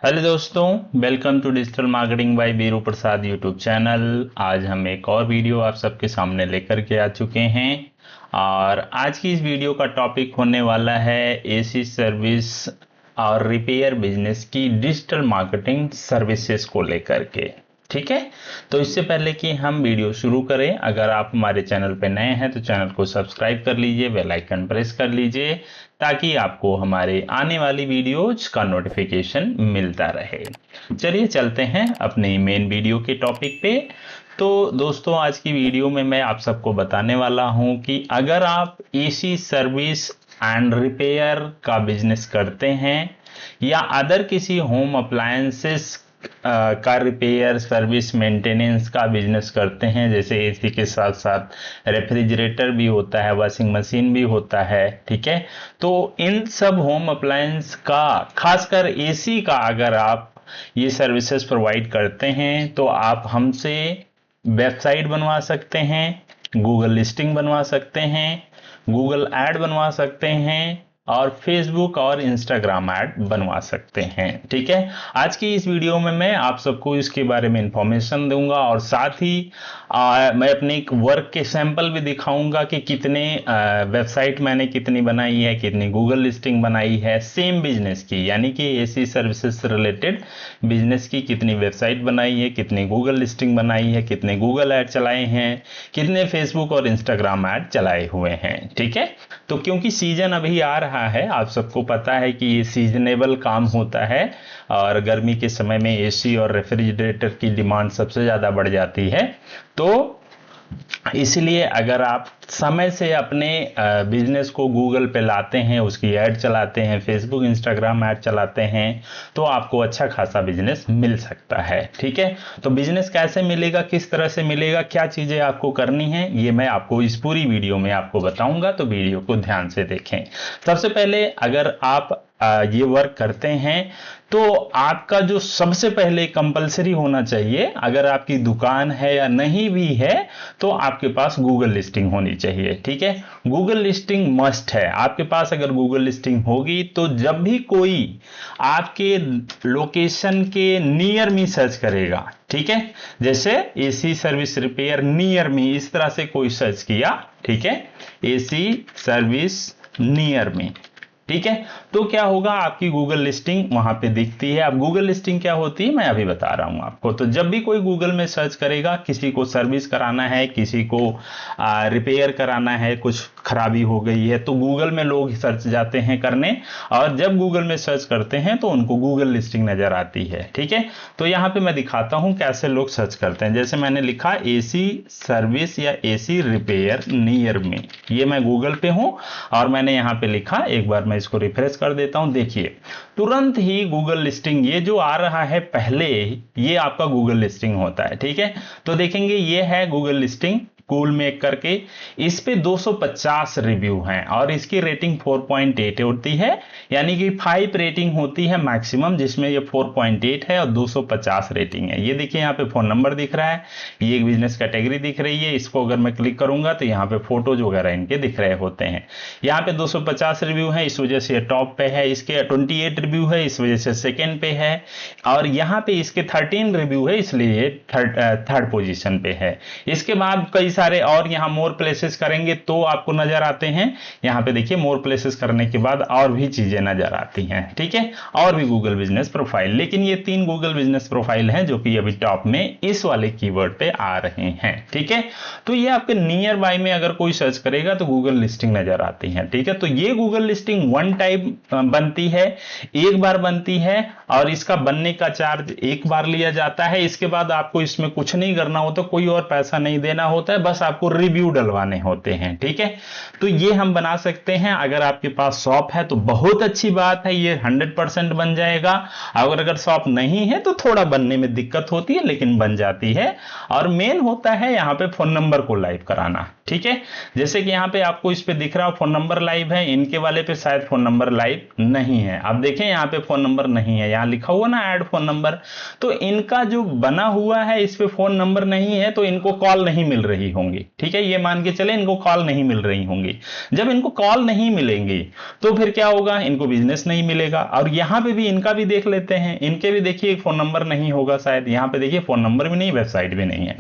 Hello दोस्तों, welcome to digital marketing by Biru Prasad YouTube channel. आज हम एक और वीडियो आप सबके सामने लेकर के आ चुके हैं और आज की इस वीडियो का टॉपिक होने वाला है एसी सर्विस और रिपेयर बिजनेस की डिजिटल मार्केटिंग सर्विसेज को लेकर के। ठीक है, तो इससे पहले कि हम वीडियो शुरू करें, अगर आप हमारे चैनल पर नए हैं तो चैनल को सब्सक्राइब कर लीजिए, बेल आइकन प्रेस कर लीजिए ताकि आपको हमारे आने वाली वीडियोज का नोटिफिकेशन मिलता रहे। चलिए चलते हैं अपने मेन वीडियो के टॉपिक पे। तो दोस्तों, आज की वीडियो में मैं आप सबको बताने वाला हूं कि अगर आप एसी सर्विस एंड रिपेयर का बिजनेस करते हैं या अदर किसी होम अप्लायंसेस का रिपेयर सर्विस मेंटेनेंस का बिजनेस करते हैं, जैसे एसी के साथ साथ रेफ्रिजरेटर भी होता है, वॉशिंग मशीन भी होता है। ठीक है, तो इन सब होम अप्लायंस का, खासकर एसी का अगर आप ये सर्विसेज प्रोवाइड करते हैं तो आप हमसे वेबसाइट बनवा सकते हैं, गूगल लिस्टिंग बनवा सकते हैं, गूगल ऐड बनवा सकते हैं और फेसबुक और इंस्टाग्राम ऐड बनवा सकते हैं। ठीक है, आज की इस वीडियो में मैं आप सबको इसके बारे में इंफॉर्मेशन दूंगा और साथ ही मैं अपने एक वर्क के सैंपल भी दिखाऊंगा कि कितने वेबसाइट मैंने कितनी बनाई है, कितनी गूगल लिस्टिंग बनाई है सेम बिजनेस की, यानी कि एसी सर्विसेज से रिलेटेड बिजनेस की कितनी वेबसाइट बनाई है, कितनी गूगल लिस्टिंग बनाई है, कितने गूगल ऐड चलाए हैं, कितने फेसबुक और इंस्टाग्राम ऐड चलाए हुए हैं। ठीक है, तो क्योंकि सीजन अभी आ रहा है, आप सबको पता है कि ये सीजनेबल काम होता है और गर्मी के समय में एसी और रेफ्रिजरेटर की डिमांड सबसे ज़्यादा बढ़ जाती है। तो इसलिए अगर आप समय से अपने बिजनेस को गूगल पे लाते हैं, उसकी ऐड चलाते हैं, फेसबुक इंस्टाग्राम ऐड चलाते हैं, तो आपको अच्छा खासा बिजनेस मिल सकता है। ठीक है, तो बिजनेस कैसे मिलेगा, किस तरह से मिलेगा, क्या चीज़ें आपको करनी है, ये मैं आपको इस पूरी वीडियो में आपको बताऊंगा, तो वीडियो को ध्यान से देखें। सबसे पहले अगर आप ये वर्क करते हैं तो आपका जो सबसे पहले कंपलसरी होना चाहिए, अगर आपकी दुकान है या नहीं भी है तो आपके पास गूगल लिस्टिंग होनी चाहिए। ठीक है, गूगल लिस्टिंग मस्ट है आपके पास। अगर गूगल लिस्टिंग होगी तो जब भी कोई आपके लोकेशन के नियर में सर्च करेगा, ठीक है, जैसे एसी सर्विस रिपेयर नियर में, इस तरह से कोई सर्च किया, ठीक है, एसी सर्विस नियर में, ठीक है, तो क्या होगा, आपकी गूगल लिस्टिंग वहां पे दिखती है। अब गूगल लिस्टिंग क्या होती है मैं अभी बता रहा हूं आपको। तो जब भी कोई गूगल में सर्च करेगा, किसी को सर्विस कराना है, किसी को रिपेयर कराना है, कुछ खराबी हो गई है, तो गूगल में लोग सर्च जाते हैं करने, और जब गूगल में सर्च करते हैं तो उनको गूगल लिस्टिंग नजर आती है। ठीक है, तो यहां पे मैं दिखाता हूं कैसे लोग सर्च करते हैं। जैसे मैंने लिखा एसी सर्विस या एसी रिपेयर नियर में, ये मैं गूगल पे हूं और मैंने यहां पे लिखा, एक बार इसको रिफ्रेश कर देता हूं। देखिए तुरंत ही गूगल लिस्टिंग, ये जो आ रहा है पहले, ये आपका गूगल लिस्टिंग होता है। ठीक है, तो देखेंगे ये है गूगल लिस्टिंग कूल मेक करके, इस पे 250 रिव्यू हैं और इसकी रेटिंग 4.8 होती है, यानी कि 5 रेटिंग होती है मैक्सिमम, जिसमें ये 4.8 है और 250 रेटिंग है। ये देखिए यहाँ पे फोन नंबर दिख रहा है, ये एक बिजनेस कैटेगरी दिख रही है, इसको अगर मैं क्लिक करूंगा तो यहाँ पे फोटोज वगैरह इनके दिख रहे होते हैं। यहाँ पे 250 रिव्यू है, इस वजह से ये टॉप पे है। इसके 28 रिव्यू है, इस वजह से सेकेंड पे है, और यहाँ पे इसके 13 रिव्यू है, इसलिए थर्ड पोजिशन पे है। इसके बाद कई सारे और यहाँ मोर प्लेसेस करेंगे तो आपको नजर आते हैं, यहाँ पे देखिए मोर प्लेसेस करने के बाद और भी चीजें नजर आती हैं। ठीक है, और भी गूगल बिजनेस प्रोफाइल, लेकिन ये 3 गूगल बिजनेस प्रोफाइल हैं जो कि अभी टॉप में इस वाले कीवर्ड पे आ रहे हैं। ठीक है, तो ये आपके नियर बाय में अगर कोई सर्च करेगा तो गूगल लिस्टिंग नजर आती है। ठीक है, तो ये गूगल लिस्टिंग वन टाइम बनती है, एक बार बनती है, और इसका बनने का चार्ज एक बार लिया जाता है। इसके बाद आपको इसमें कुछ नहीं करना होता, कोई और पैसा नहीं देना होता है, बस आपको रिव्यू डलवाने होते हैं। ठीक है, तो ये हम बना सकते हैं। अगर आपके पास शॉप है तो बहुत अच्छी बात है, ये 100% बन जाएगा। अगर शॉप नहीं है तो थोड़ा बनने में दिक्कत होती है, लेकिन बन जाती है। और मेन होता है यहाँ पे फोन नंबर को लाइव कराना। ठीक है। जैसे कि यहाँ पे आपको इस पे दिख रहा फोन नंबर लाइव है, इनके वाले पे शायद फोन नंबर लाइव नहीं है। आप देखें यहाँ पे फोन नंबर नहीं है, यहाँ लिखा हुआ ना ऐड फोन नंबर, तो इनका जो बना हुआ है इस पे फोन नंबर नहीं है, तो इनको कॉल नहीं मिल रही होंगी। ठीक है, ये मान के चले इनको कॉल नहीं मिल रही होंगी। जब इनको कॉल नहीं मिलेंगी तो फिर क्या होगा, इनको बिजनेस नहीं मिलेगा। और यहाँ पे भी इनका भी देख लेते हैं, इनके भी देखिए फोन नंबर नहीं होगा शायद, यहाँ पे देखिए फोन नंबर भी नहीं, वेबसाइट भी नहीं है।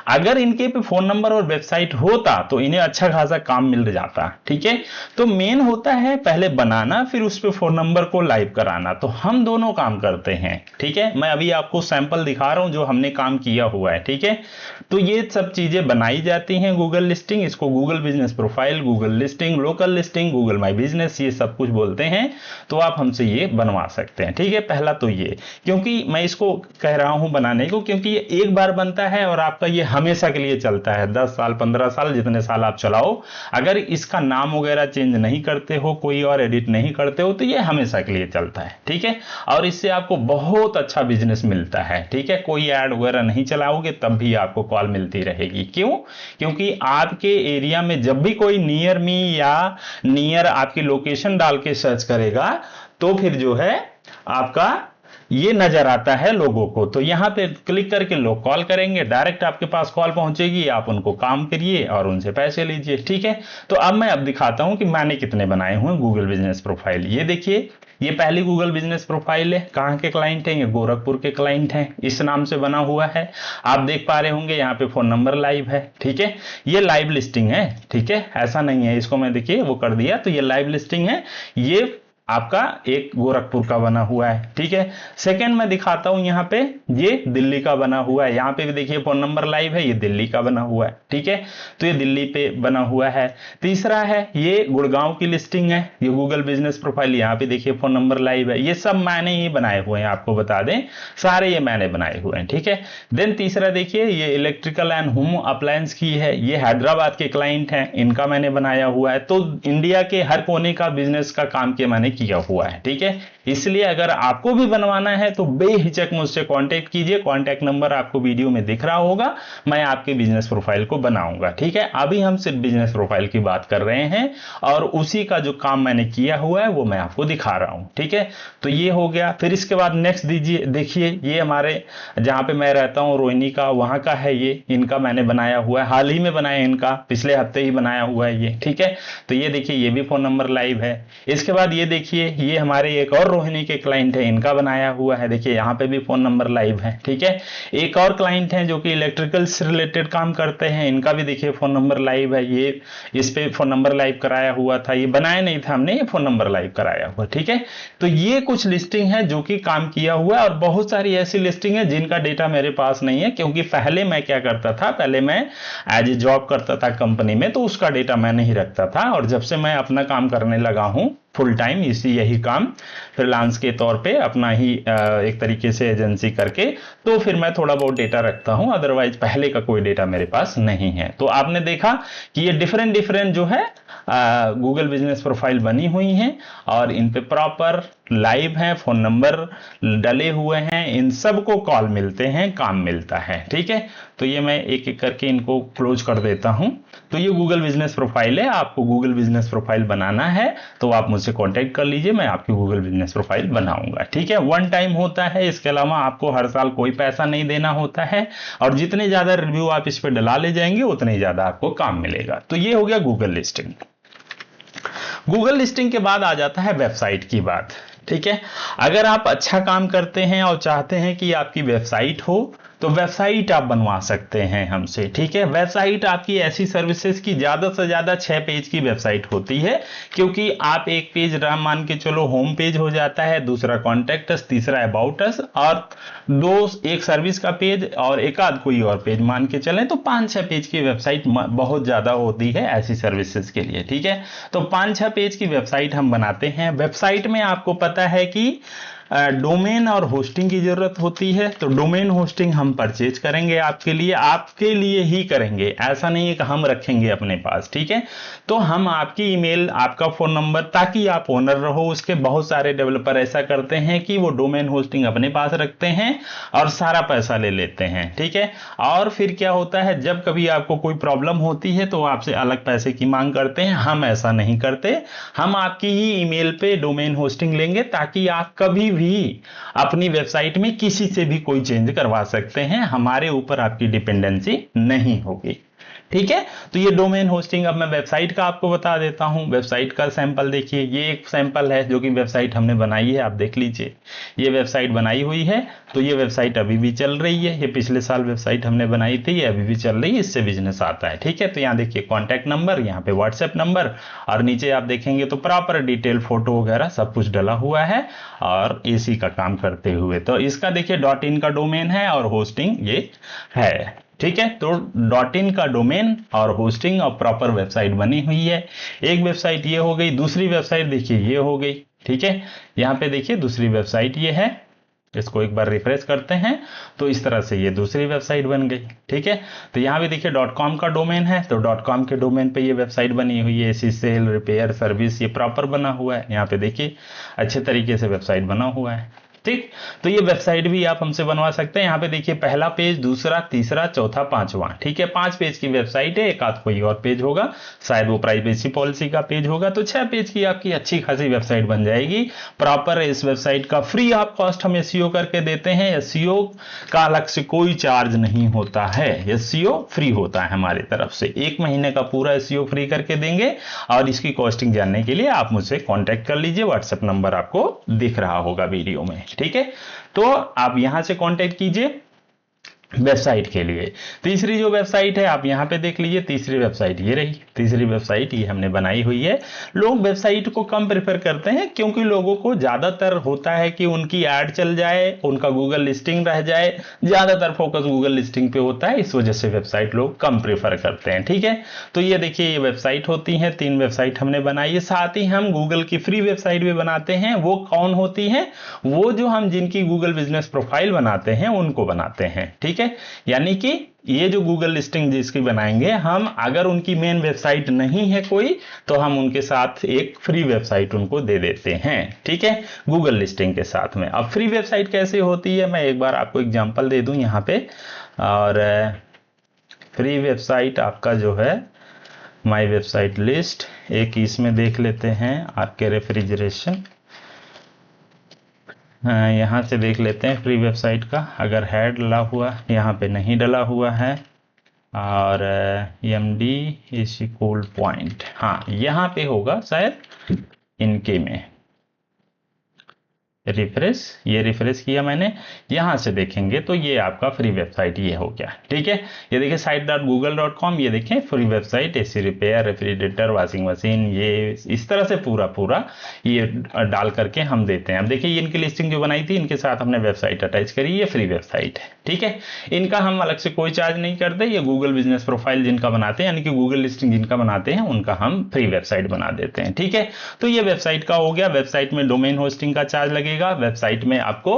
अगर इनके पे फोन नंबर और वेबसाइट होता तो इन्हें अच्छा खासा काम मिल जाता। ठीक है, तो मेन होता है पहले बनाना, फिर उस पे फोन नंबर को लाइव कराना। तो हम दोनों काम करते हैं। ठीक है, मैं अभी आपको सैंपल दिखा रहा हूं जो हमने काम किया हुआ है। ठीक है, तो ये सब चीजें बनाई जाती हैं गूगल लिस्टिंग, इसको Google business profile, Google listing, local listing, Google my business, ये सब कुछ बोलते हैं। तो आप हमसे ये बनवा सकते हैं। ठीक है, पहला तो ये, क्योंकि मैं इसको कह रहा हूं बनाने को, क्योंकि ये एक बार बनता है और आपका ये हमेशा के लिए चलता है, 10 साल 15 साल जितने साल आप चलाओ। अगर इसका नाम वगैरह चेंज नहीं करते हो, कोई और एडिट नहीं करते हो, तो ये हमेशा के लिए चलता है। ठीक है, और इससे आपको बहुत अच्छा बिजनेस मिलता है। ठीक है, कोई ऐड वगैरह नहीं चलाओगे तब भी आपको कॉल मिलती रहेगी। क्यों? क्योंकि आपके एरिया में जब भी कोई नियर मी या नियर आपकी लोकेशन डाल के सर्च करेगा तो फिर जो है आपका ये नजर आता है लोगों को। तो यहां पे क्लिक करके लोग कॉल करेंगे, डायरेक्ट आपके पास कॉल पहुंचेगी, आप उनको काम करिए और उनसे पैसे लीजिए। ठीक है, तो अब मैं दिखाता हूं कि मैंने कितने बनाए हुए गूगल बिजनेस प्रोफाइल। ये देखिए, ये पहली गूगल बिजनेस प्रोफाइल है। कहां के क्लाइंट हैं? ये गोरखपुर के क्लाइंट हैं, इस नाम से बना हुआ है। आप देख पा रहे होंगे यहाँ पे फोन नंबर लाइव है। ठीक है, ये लाइव लिस्टिंग है। ठीक है, ऐसा नहीं है, इसको मैं देखिए वो कर दिया, तो ये लाइव लिस्टिंग है। ये आपका एक गोरखपुर का बना हुआ है। ठीक है, सेकंड मैं दिखाता हूं, यहाँ पे ये दिल्ली का बना हुआ है। यहाँ पे भी देखिए फोन नंबर लाइव है, ये दिल्ली का बना हुआ है। ठीक है, तो ये दिल्ली पे बना हुआ है। तीसरा है ये गुड़गांव की लिस्टिंग है, ये गूगल बिजनेस प्रोफाइल, यहाँ पे देखिए फोन नंबर लाइव है। ये सब मैंने ही बनाए हुए हैं, आपको बता दें सारे ये मैंने बनाए हुए हैं। ठीक है, देन तीसरा देखिए, ये इलेक्ट्रिकल एंड होम अप्लायंस की है, ये हैदराबाद के क्लाइंट हैं, इनका मैंने बनाया हुआ है। तो इंडिया के हर कोने का बिजनेस का काम किया मैंने किया हुआ है। ठीक है, इसलिए अगर आपको भी बनवाना है तो बेहिचक मुझसे कांटेक्ट कीजिए, कांटेक्ट नंबर आपको वीडियो में दिख रहा होगा, मैं आपके बिजनेस प्रोफाइल को बनाऊंगा। ठीक है, अभी हम सिर्फ बिजनेस प्रोफाइल की बात कर रहे हैं और उसी का जो काम मैंने किया हुआ है वो मैं आपको दिखा रहा हूं। ठीक है, तो ये हो गया। फिर इसके बाद नेक्स्ट दीजिए, देखिए ये हमारे जहां पे मैं रहता हूं रोहिणी का, वहां का है ये, इनका मैंने बनाया हुआ है, हाल ही में बनाया, इनका पिछले हफ्ते ही बनाया हुआ है ये। ठीक है, तो ये देखिए ये भी फोन नंबर लाइव है। इसके बाद ये देखिए, ये हमारे एक और रोहिणी के क्लाइंट है, इनका बनाया हुआ है, देखिए यहाँ पे भी फोन नंबर लाइव है। ठीक है, एक और क्लाइंट है जो कि इलेक्ट्रिकल से रिलेटेड काम करते हैं, इनका भी देखिए फोन नंबर लाइव है। ये इस पे फोन नंबर लाइव कराया हुआ था, ये बनाया नहीं था हमने, ये फोन नंबर लाइव कराया हुआ। ठीक है, तो ये कुछ लिस्टिंग है जो कि काम किया हुआ है, और बहुत सारी ऐसी लिस्टिंग है जिनका डेटा मेरे पास नहीं है, क्योंकि पहले मैं क्या करता था, पहले मैं एज ए जॉब करता था कंपनी में, तो उसका डेटा मैं नहीं रखता था। और जब से मैं अपना काम करने लगा हूं फुल टाइम, यही काम फ्रीलांस के तौर पे अपना ही एक तरीके से एजेंसी करके, तो फिर मैं थोड़ा बहुत डेटा रखता हूं, अदरवाइज पहले का कोई डेटा मेरे पास नहीं है। तो आपने देखा कि ये डिफरेंट जो है गूगल बिजनेस प्रोफाइल बनी हुई हैं और इन पे प्रॉपर लाइव हैं, फोन नंबर डले हुए हैं, इन सबको कॉल मिलते हैं, काम मिलता है। ठीक है, तो ये मैं एक एक करके इनको क्लोज कर देता हूं। तो ये गूगल बिजनेस प्रोफाइल है, आपको गूगल बिजनेस प्रोफाइल बनाना है तो आप मुझसे कांटेक्ट कर लीजिए, मैं आपकी गूगल बिजनेस प्रोफाइल बनाऊंगा। ठीक है, वन टाइम होता है, इसके अलावा आपको हर साल कोई पैसा नहीं देना होता है, और जितने ज्यादा रिव्यू आप इस पर डला ले जाएंगे उतने ही ज्यादा आपको काम मिलेगा। तो ये हो गया गूगल लिस्टिंग। गूगल लिस्टिंग के बाद आ जाता है वेबसाइट की बात। ठीक है, अगर आप अच्छा काम करते हैं और चाहते हैं कि आपकी वेबसाइट हो तो वेबसाइट आप बनवा सकते हैं हमसे। ठीक है, वेबसाइट आपकी ऐसी सर्विसेज की ज्यादा से ज्यादा 6 पेज की वेबसाइट होती है, क्योंकि आप एक पेज मान के चलो होम पेज हो जाता है, दूसरा कॉन्टेक्ट अस, तीसरा अबाउट अस, और एक सर्विस का पेज और एक आध कोई और पेज मान के चलें, तो 5-6 पेज की वेबसाइट बहुत ज्यादा होती है ऐसी सर्विसेज के लिए। ठीक है, तो 5-6 पेज की वेबसाइट हम बनाते हैं। वेबसाइट में आपको पता है कि डोमेन और होस्टिंग की जरूरत होती है। तो डोमेन होस्टिंग हम परचेज करेंगे आपके लिए ही करेंगे, ऐसा नहीं है कि हम रखेंगे अपने पास, ठीक है। तो हम आपकी ईमेल, आपका फोन नंबर, ताकि आप ओनर रहो उसके। बहुत सारे डेवलपर ऐसा करते हैं कि वो डोमेन होस्टिंग अपने पास रखते हैं और सारा पैसा ले लेते हैं, ठीक है। और फिर क्या होता है, जब कभी आपको कोई प्रॉब्लम होती है तो आपसे अलग पैसे की मांग करते हैं। हम ऐसा नहीं करते, हम आपकी ही ईमेल पे डोमेन होस्टिंग लेंगे ताकि आप कभी भी अपनी वेबसाइट में किसी से भी कोई चेंज करवा सकते हैं, हमारे ऊपर आपकी डिपेंडेंसी नहीं होगी, ठीक है। तो ये डोमेन होस्टिंग, अब मैं वेबसाइट का आपको बता देता हूं। वेबसाइट का सैंपल देखिए, ये एक सैंपल है जो कि वेबसाइट हमने बनाई है, आप देख लीजिए। ये वेबसाइट बनाई हुई है, तो ये वेबसाइट अभी भी चल रही है। ये पिछले साल वेबसाइट हमने बनाई थी, ये अभी भी चल रही है, इससे बिजनेस आता है, ठीक है। तो यहाँ देखिए कॉन्टैक्ट नंबर, यहाँ पे व्हाट्सएप नंबर, और नीचे आप देखेंगे तो प्रॉपर डिटेल फोटो वगैरह सब कुछ डला हुआ है और एसी का काम करते हुए। तो इसका देखिए .in का डोमेन है और होस्टिंग ये है, ठीक है। तो .in का डोमेन और होस्टिंग और प्रॉपर वेबसाइट बनी हुई है। एक वेबसाइट ये हो गई, दूसरी वेबसाइट देखिए ये हो गई, ठीक है। यहाँ पे देखिए दूसरी वेबसाइट ये है, इसको एक बार रिफ्रेश करते हैं तो इस तरह से ये दूसरी वेबसाइट बन गई, ठीक है। तो यहाँ भी देखिए .com का डोमेन है, तो .com के डोमेन पे ये वेबसाइट बनी हुई है। एसी सेल, रिपेयर, सर्विस, ये प्रॉपर बना हुआ है। यहाँ पे देखिए अच्छे तरीके से वेबसाइट बना हुआ है, ठीक। तो ये वेबसाइट भी आप हमसे बनवा सकते हैं। यहाँ पे देखिए पहला पेज, दूसरा, तीसरा, चौथा, पांचवा, ठीक है। 5 पेज की वेबसाइट है, एक आध कोई और पेज होगा, शायद वो प्राइवेसी पॉलिसी का पेज होगा। तो 6 पेज की आपकी अच्छी खासी वेबसाइट बन जाएगी प्रॉपर। इस वेबसाइट का फ्री आप कॉस्ट हम एसईओ करके देते हैं। एसईओ का अलग से कोई चार्ज नहीं होता है, एसईओ फ्री होता है हमारी तरफ से। 1 महीने का पूरा एसईओ फ्री करके देंगे। और इसकी कॉस्टिंग जानने के लिए आप मुझसे कॉन्टेक्ट कर लीजिए, व्हाट्सएप नंबर आपको दिख रहा होगा वीडियो में, ठीक है। तो आप यहां से कांटेक्ट कीजिए वेबसाइट के लिए। तीसरी जो वेबसाइट है आप यहां पे देख लीजिए, तीसरी वेबसाइट ये रही। तीसरी वेबसाइट ये हमने बनाई हुई है। लोग वेबसाइट को कम प्रेफर करते हैं क्योंकि लोगों को ज्यादातर होता है कि उनकी ऐड चल जाए, उनका गूगल लिस्टिंग रह जाए, ज्यादातर फोकस गूगल लिस्टिंग पे होता है, इस वजह से वेबसाइट लोग कम प्रेफर करते हैं, ठीक है। तो ये देखिए ये वेबसाइट होती है, 3 वेबसाइट हमने बनाई है। साथ ही हम गूगल की फ्री वेबसाइट भी बनाते हैं। वो कौन होती है? वो जो हम जिनकी गूगल बिजनेस प्रोफाइल बनाते हैं उनको बनाते हैं, ठीक है। यानी कि ये जो गूगल लिस्टिंग जिसकी बनाएंगे हम, अगर उनकी मेन वेबसाइट नहीं है कोई, तो हम उनके साथ एक फ्री वेबसाइट उनको दे देते हैं, ठीक है, गूगल लिस्टिंग के साथ में। अब फ्री वेबसाइट कैसे होती है, मैं एक बार आपको एग्जांपल दे दूं यहां पे। और फ्री वेबसाइट आपका जो है माय वेबसाइट लिस्ट, एक इसमें देख लेते हैं आपके रेफ्रिजरेशन। यहाँ से देख लेते हैं फ्री वेबसाइट का, अगर है डला हुआ, यहाँ पे नहीं डला हुआ है। और एमडी एसी कोल्ड पॉइंट, हाँ यहाँ पे होगा शायद इनके में। रिफ्रेश, ये रिफ्रेश किया मैंने, यहां से देखेंगे तो ये आपका फ्री वेबसाइट ये हो गया, ठीक है। ये देखिए site.google.com, ये देखें free website, AC repair, refrigerator, washing machine, ये इस तरह से पूरा ये डाल करके हम देते हैं। अब देखिए ये इनकी लिस्टिंग जो बनाई थी, इनके साथ हमने वेबसाइट अटैच करी, ये फ्री वेबसाइट है, ठीक है। इनका हम अलग से कोई चार्ज नहीं करते। ये गूगल बिजनेस प्रोफाइल जिनका बनाते हैं, यानी कि गूगल लिस्टिंग जिनका बनाते हैं, उनका हम फ्री वेबसाइट बना देते हैं, ठीक है। तो ये वेबसाइट का हो गया। वेबसाइट में डोमेन होस्टिंग का चार्ज लगेगा, वेबसाइट में आपको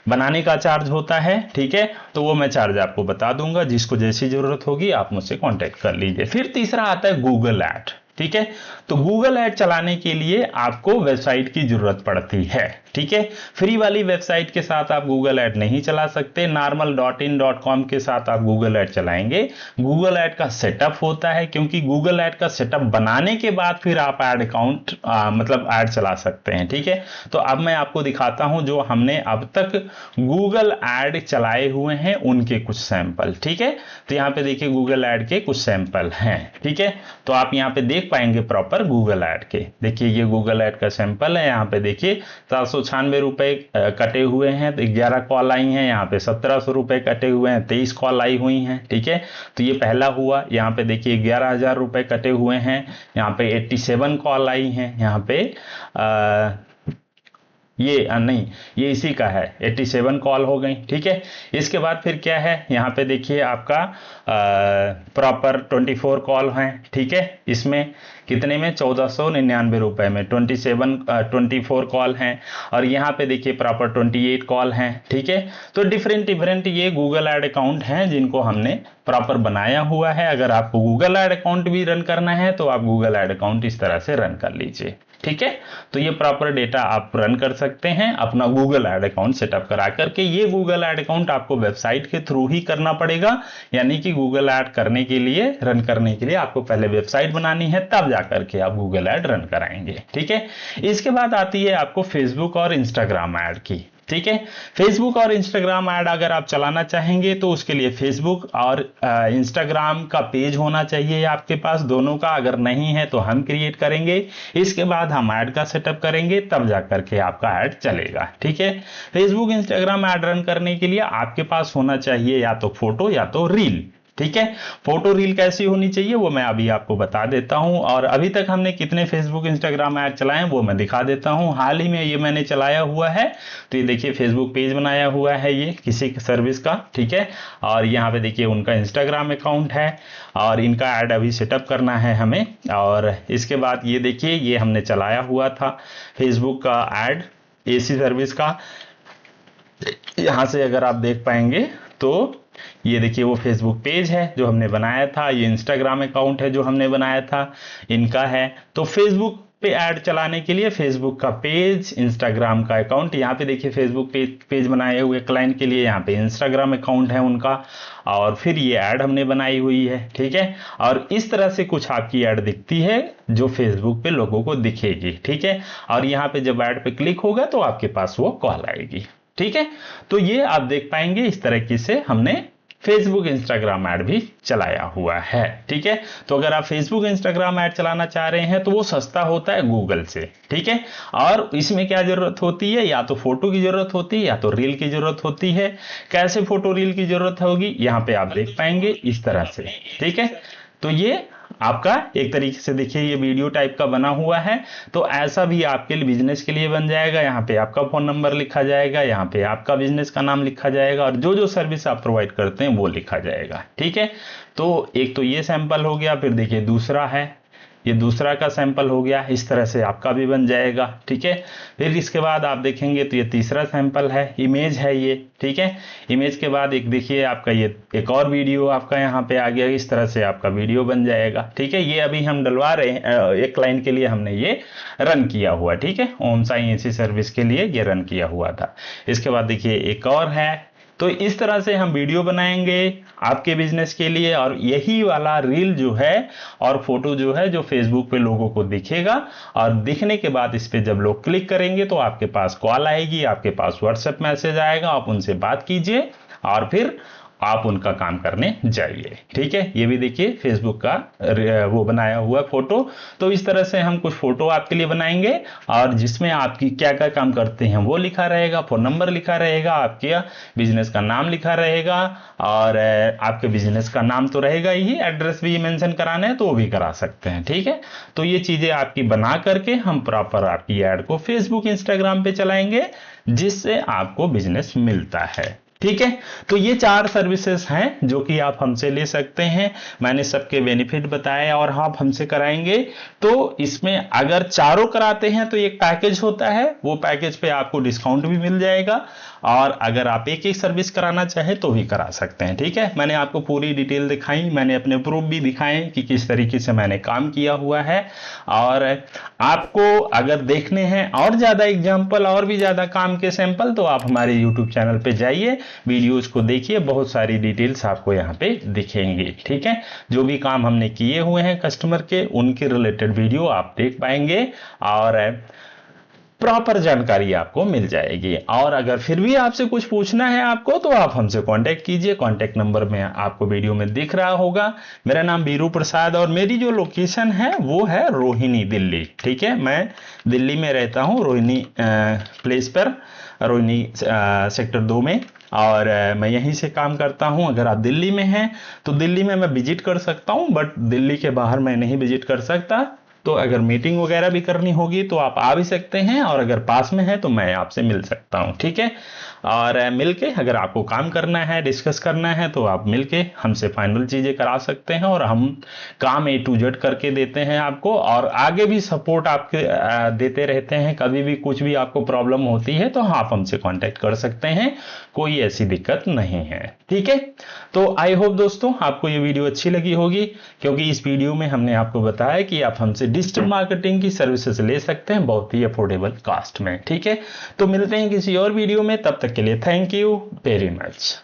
बनाने का चार्ज होता है, ठीक है। तो वो मैं चार्ज आपको बता दूंगा, जिसको जैसी जरूरत होगी आप मुझसे कांटेक्ट कर लीजिए। फिर तीसरा आता है गूगल ऐड, ठीक है। तो गूगल ऐड चलाने के लिए आपको वेबसाइट की जरूरत पड़ती है, ठीक है। फ्री वाली वेबसाइट के साथ आप गूगल ऐड नहीं चला सकते। नॉर्मल .in .com के साथ आप गूगल ऐड चलाएंगे। गूगल ऐड का सेटअप होता है, क्योंकि गूगल ऐड का सेटअप बनाने के बाद फिर आप ऐड अकाउंट मतलब ऐड चला सकते हैं, ठीक है। तो अब मैं आपको दिखाता हूं जो हमने अब तक गूगल ऐड चलाए हुए हैं उनके कुछ सैंपल, ठीक है। तो यहाँ पे देखिए गूगल ऐड के कुछ सैंपल हैं, ठीक है। तो आप यहाँ पे देख पाएंगे प्रॉपर गूगल ऐड के। देखिए ये गूगल ऐड का सैंपल है। यहाँ पे देखिए 796 रुपए कटे हुए हैं, तो 11 कॉल आई हैं। यहाँ पे 1700 रुपए कटे हुए हैं, 23 कॉल आई हुई हैं, ठीक है। तो ये पहला हुआ। यहाँ पे देखिए 11,000 रुपए कटे हुए हैं, यहाँ पे 87 कॉल आई हैं, यहाँ पे ये नहीं, ये इसी का है, 87 कॉल हो गई। ठीक है, इसके बाद फिर क्या है, यहाँ पे देखिए आपका प्रॉपर 24 कॉल हैं। ठीक है, इसमें कितने में, 1499 रुपए में 24 कॉल हैं। और यहाँ पे देखिए प्रॉपर 28 कॉल हैं। ठीक है, तो डिफरेंट डिफरेंट ये गूगल ऐड अकाउंट हैं जिनको हमने प्रॉपर बनाया हुआ है। अगर आपको गूगल ऐड अकाउंट भी रन करना है तो आप गूगल ऐड अकाउंट इस तरह से रन कर लीजिए। ठीक है, तो ये प्रॉपर डेटा आप रन कर सकते हैं अपना गूगल ऐड अकाउंट सेटअप करा करके। ये गूगल ऐड अकाउंट आपको वेबसाइट के थ्रू ही करना पड़ेगा, यानी कि गूगल ऐड करने के लिए, रन करने के लिए आपको पहले वेबसाइट बनानी है, तब जाकर के आप गूगल ऐड रन कराएंगे। ठीक है, इसके बाद आती है आपको फेसबुक और इंस्टाग्राम ऐड की। ठीक है, फेसबुक और इंस्टाग्राम ऐड अगर आप चलाना चाहेंगे तो उसके लिए फेसबुक और इंस्टाग्राम का पेज होना चाहिए आपके पास, दोनों का। अगर नहीं है तो हम क्रिएट करेंगे, इसके बाद हम ऐड का सेटअप करेंगे, तब जाकर के आपका ऐड चलेगा। ठीक है, फेसबुक इंस्टाग्राम ऐड रन करने के लिए आपके पास होना चाहिए या तो फोटो या तो रील। ठीक है, फोटो रील कैसी होनी चाहिए वो मैं अभी आपको बता देता हूं, और अभी तक हमने कितने फेसबुक इंस्टाग्राम ऐड चलाए वो मैं दिखा देता हूं। हाल ही में ये मैंने चलाया हुआ है, तो ये देखिए फेसबुक पेज बनाया हुआ है ये किसी सर्विस का। ठीक है, और यहाँ पे देखिए उनका इंस्टाग्राम अकाउंट है और इनका ऐड अभी सेटअप करना है हमें। और इसके बाद ये देखिए ये हमने चलाया हुआ था फेसबुक का ऐड, एसी सर्विस का। यहां से अगर आप देख पाएंगे तो ये देखिए वो फेसबुक पेज है जो हमने बनाया था, ये इंस्टाग्राम अकाउंट है जो हमने बनाया था, इनका है। तो फेसबुक पे ऐड चलाने के लिए फेसबुक का पेज, इंस्टाग्राम का अकाउंट, यहाँ पे देखिए फेसबुक पेज बनाए हुए क्लाइंट के लिए, यहाँ पे इंस्टाग्राम अकाउंट है उनका, और फिर ये ऐड हमने बनाई हुई है। ठीक है, और इस तरह से कुछ आपकी ऐड दिखती है जो फेसबुक पे लोगों को दिखेगी। ठीक है, और यहाँ पे जब ऐड पे क्लिक होगा तो आपके पास वो कॉल आएगी। ठीक है, तो ये आप देख पाएंगे इस तरीके से हमने फेसबुक इंस्टाग्राम ऐड भी चलाया हुआ है। ठीक है, तो अगर आप फेसबुक इंस्टाग्राम ऐड चलाना चाह रहे हैं तो वो सस्ता होता है गूगल से। ठीक है, और इसमें क्या जरूरत होती है, या तो फोटो की जरूरत होती है या तो रील की जरूरत होती है। कैसे फोटो रील की जरूरत होगी यहाँ पे आप देख पाएंगे इस तरह से। ठीक है, तो ये आपका एक तरीके से देखिए ये वीडियो टाइप का बना हुआ है, तो ऐसा भी आपके लिए बिजनेस के लिए बन जाएगा। यहाँ पे आपका फोन नंबर लिखा जाएगा, यहाँ पे आपका बिजनेस का नाम लिखा जाएगा, और जो जो सर्विस आप प्रोवाइड करते हैं वो लिखा जाएगा। ठीक है, तो एक तो ये सैंपल हो गया, फिर देखिए दूसरा है, ये दूसरा का सैंपल हो गया, इस तरह से आपका भी बन जाएगा। ठीक है, फिर इसके बाद आप देखेंगे तो ये तीसरा सैंपल है, इमेज है ये। ठीक है, इमेज के बाद एक देखिए आपका ये एक और वीडियो आपका यहाँ पे आ गया, इस तरह से आपका वीडियो बन जाएगा। ठीक है, ये अभी हम डलवा रहे हैं, एक क्लाइंट के लिए हमने ये रन किया हुआ। ठीक है, ओम साई एसी सर्विस के लिए ये रन किया हुआ था। इसके बाद देखिए एक और है। तो इस तरह से हम वीडियो बनाएंगे आपके बिजनेस के लिए, और यही वाला रील जो है और फोटो जो है जो फेसबुक पे लोगों को दिखेगा, और दिखने के बाद इस पे जब लोग क्लिक करेंगे तो आपके पास कॉल आएगी, आपके पास व्हाट्सएप मैसेज आएगा, आप उनसे बात कीजिए और फिर आप उनका काम करने जाइए। ठीक है, ये भी देखिए फेसबुक का वो बनाया हुआ फोटो। तो इस तरह से हम कुछ फोटो आपके लिए बनाएंगे, और जिसमें आपकी क्या क्या काम करते हैं वो लिखा रहेगा, फोन नंबर लिखा रहेगा, आपके बिजनेस का नाम लिखा रहेगा, और आपके बिजनेस का नाम तो रहेगा ही, एड्रेस भी मेंशन कराना है तो वो भी करा सकते हैं। ठीक है, तो ये चीजें आपकी बना करके हम प्रॉपर आपकी ऐड को फेसबुक इंस्टाग्राम पे चलाएंगे, जिससे आपको बिजनेस मिलता है। ठीक है, तो ये 4 सर्विसेज हैं जो कि आप हमसे ले सकते हैं। मैंने सबके बेनिफिट बताए और आप हमसे कराएंगे तो इसमें अगर चारों कराते हैं तो एक पैकेज होता है, वो पैकेज पे आपको डिस्काउंट भी मिल जाएगा, और अगर आप एक एक सर्विस कराना चाहे तो भी करा सकते हैं। ठीक है, मैंने आपको पूरी डिटेल दिखाई, मैंने अपने प्रूफ भी दिखाए कि किस तरीके से मैंने काम किया हुआ है। और आपको अगर देखने हैं और ज्यादा एग्जांपल और भी ज्यादा काम के सैंपल तो आप हमारे यूट्यूब चैनल पे जाइए, वीडियोज को देखिए, बहुत सारी डिटेल्स आपको यहाँ पे दिखेंगी। ठीक है, जो भी काम हमने किए हुए हैं कस्टमर के, उनके रिलेटेड वीडियो आप देख पाएंगे और प्रॉपर जानकारी आपको मिल जाएगी। और अगर फिर भी आपसे कुछ पूछना है आपको तो आप हमसे कांटेक्ट कीजिए, कांटेक्ट नंबर में आपको वीडियो में दिख रहा होगा। मेरा नाम बीरू प्रसाद और मेरी जो लोकेशन है वो है रोहिणी, दिल्ली। ठीक है, मैं दिल्ली में रहता हूँ, रोहिणी प्लेस पर, रोहिणी सेक्टर 2 में, और मैं यहीं से काम करता हूं। अगर आप दिल्ली में हैं तो दिल्ली में मैं विजिट कर सकता हूं, बट दिल्ली के बाहर मैं नहीं विजिट कर सकता। तो अगर मीटिंग वगैरह भी करनी होगी तो आप आ भी सकते हैं, और अगर पास में है तो मैं आपसे मिल सकता हूं, ठीक है। और मिलके अगर आपको काम करना है, डिस्कस करना है, तो आप मिलके हमसे फाइनल चीजें करा सकते हैं, और हम काम A to Z करके देते हैं आपको, और आगे भी सपोर्ट आपके देते रहते हैं। कभी भी कुछ भी आपको प्रॉब्लम होती है तो आप हमसे कांटेक्ट कर सकते हैं, कोई ऐसी दिक्कत नहीं है, ठीक है। तो आई होप दोस्तों आपको ये वीडियो अच्छी लगी होगी, क्योंकि इस वीडियो में हमने आपको बताया कि आप हमसे डिजिटल मार्केटिंग की सर्विसेज ले सकते हैं बहुत ही अफोर्डेबल कास्ट में, ठीक है। तो मिलते हैं किसी और वीडियो में, तब तक के लिए थैंक यू वेरी मच।